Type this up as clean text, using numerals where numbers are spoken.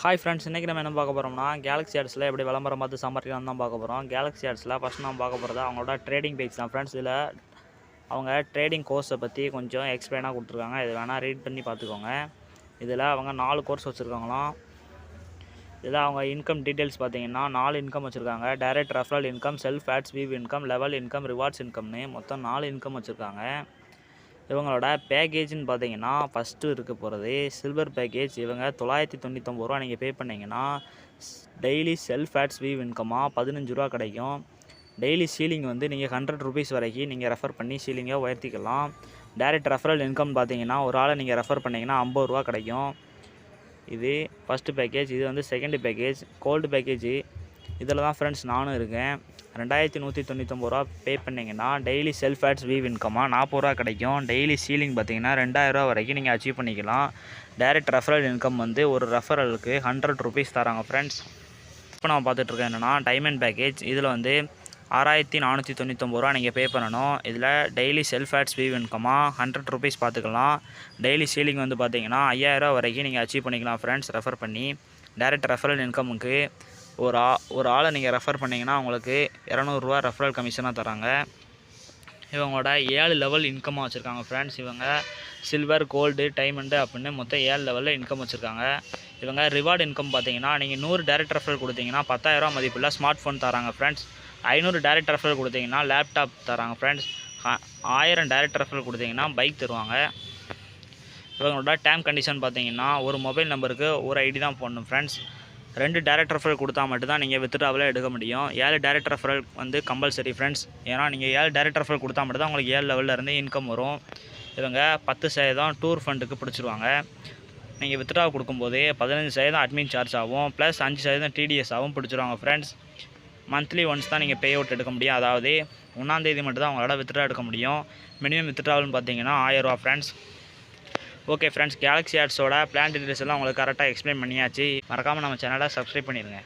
Hi friends, இன்றைக்கி நம்ம என்ன பார்க்க போகிறோம்னா கேலக்ஸி ஆட்ஸில் எப்படி விளம்பரம் பார்த்து சம்பாதிக்கலாம் தான் பார்க்க போகிறோம். கேலக்ஸி ஆட்ஸில் ஃபஸ்ட் நம்ம பார்க்க போகிறது அவங்களோட ட்ரேடிங் பேஜ் தான் ஃப்ரெண்ட்ஸ். இதில் அவங்க ட்ரேடிங் கோர்ஸை பற்றி கொஞ்சம் எக்ஸ்பிளைனாக கொடுத்துருக்காங்க. இது வேணால் ரீட் பண்ணி பார்த்துக்கோங்க. இதில் அவங்க 4 கோர்ஸ் வச்சுருக்காங்களாம். இதில் அவங்க இன்கம் டீட்டெயில்ஸ் பார்த்தீங்கன்னா 4 இன்கம் வச்சுருக்காங்க. Direct referral income, self ads, view income, level income, rewards இன்கம்னு மொத்தம் 4 இன்கம் வச்சுருக்காங்க. இவங்களோட பேக்கேஜ்னு பார்த்தீங்கன்னா ஃபஸ்ட்டு இருக்க போகிறது சில்வர் பேக்கேஜ். இவங்க 999 ரூபா நீங்கள் பே பண்ணிங்கன்னா டெய்லி செல்ஃப் ஆட்ஸ் வியூ இன்கமாக 15 ரூபா கிடைக்கும். டெய்லி சீலிங் வந்து நீங்கள் 100 ருபீஸ் வரைக்கும் நீங்கள் ரெஃபர் பண்ணி சீலிங்கை உயர்த்திக்கலாம். டைரக்ட் ரெஃபரல் இன்கம் பார்த்தீங்கன்னா ஒரு ஆளை நீங்கள் ரெஃபர் பண்ணிங்கன்னா 50 ரூபா கிடைக்கும். இது ஃபஸ்ட்டு பேக்கேஜ். இது வந்து செகண்ட் பேக்கேஜ், கோல்டு பேக்கேஜ். இதில் தான் ஃப்ரெண்ட்ஸ் நானும் இருக்கேன். 2199 ரூபா பே பண்ணிங்கன்னா டெய்லி செல்ஃப் ஆட்ஸ் வியூ இன்கமாக 40 ரூபா கிடைக்கும். டெய்லி சீலிங் பார்த்தீங்கன்னா 2000 ரூபா வரைக்கும் நீங்கள் அச்சீவ் பண்ணிக்கலாம். டைரக்ட் ரெஃபரல் இன்கம் வந்து ஒரு ரெஃபரலுக்கு 100 ருபீஸ் தராங்க ஃப்ரெண்ட்ஸ். இப்போ நான் பார்த்துட்ருக்கேன் என்னென்னா டைமண்ட் பேக்கேஜ். இதில் வந்து 6499 ரூபா நீங்கள் பே பண்ணணும். இதில் டெய்லி செல்ஃப் ஆட்ஸ் வியூ இன்கமாக 100 ருபீஸ் பார்த்துக்கலாம். டெய்லி சீலிங் வந்து பார்த்தீங்கன்னா 5000 ரூபா வரைக்கும் நீங்கள் அச்சீவ் பண்ணிக்கலாம் ஃப்ரெண்ட்ஸ் ரெஃபர் பண்ணி. டைரக்ட் ரெஃபரல் இன்கமுக்கு ஒரு ஆளை நீங்கள் ரெஃபர் பண்ணிங்கன்னா உங்களுக்கு 200 ரூபா ரெஃபரல் கமிஷனாக தராங்க. இவங்களோட 7 லெவல் இன்கமாக வச்சுருக்காங்க ஃப்ரெண்ட்ஸ். இவங்க சில்வர், கோல்டு, டைமண்டு அப்படின்னு மொத்தம் 7 லெவலில் இன்கம் வச்சுருக்காங்க. இவங்க ரிவார்டு இன்கம் பார்த்தீங்கன்னா நீங்கள் 100 டைரக்ட் ரெஃபரல் கொடுத்தீங்கன்னா 10,000 ரூபா மதிப்புள்ள ஸ்மார்ட் ஃபோன் தராங்க ஃப்ரெண்ட்ஸ். 500 டைரக்ட் ரெஃபரல் கொடுத்தீங்கன்னா லேப்டாப் தராங்க ஃப்ரெண்ட்ஸ். 1000 டைரக்ட் ரெஃபரல் கொடுத்தீங்கன்னா பைக் தருவாங்க. இவங்களோட டேர்ம் கண்டிஷன் பார்த்தீங்கன்னா ஒரு மொபைல் நம்பருக்கு ஒரு ஐடி தான் போடணும் ஃப்ரெண்ட்ஸ். 2 டைரக்ட் ரெஃபரல் கொடுத்தா மட்டும்தான் நீங்கள் வித்ட்ராவில் எடுக்க முடியும். 7 டைரக்ட் ரெஃபரல் வந்து கம்பல்சரி ஃப்ரெண்ட்ஸ். ஏன்னா நீங்கள் 7 டைரக்ட் ரெஃபரல் கொடுத்தா மட்டும் தான் உங்களுக்கு 7 லெவலில் இருந்து இன்கம் வரும். இவங்க 10% டூர் ஃபண்டுக்கு பிடிச்சிருவாங்க. நீங்கள் வித்ட்ரா கொடுக்கும்போது 15% அட்மின் சார்ஜ் ஆகும், ப்ளஸ் 5% டிடிஎஸ் ஆகும் பிடிச்சிருவாங்க ஃப்ரெண்ட்ஸ். மந்த்லி ஒன்ஸ் தான் நீங்கள் பே அவுட் எடுக்க முடியும். அதாவது 1ஆம் தேதி மட்டும் தான் உங்களால் வித்ட்ரா எடுக்க முடியும். மினிமம் வித்ட்ராவல்னு பார்த்தீங்கன்னா 1000 ரூபா ஃப்ரெண்ட்ஸ். ஓகே ஃப்ரெண்ட்ஸ், கேலக்ஸி ஆட்ஸோட பிளான் டீட்டெயில்ஸ் எல்லாம் உங்களுக்கு கரெக்டாக எக்ஸ்பிளைன் பண்ணியாச்சு. மறக்காமல் நம்ம சேனலை சப்ஸ்கிரைப் பண்ணிடுங்க.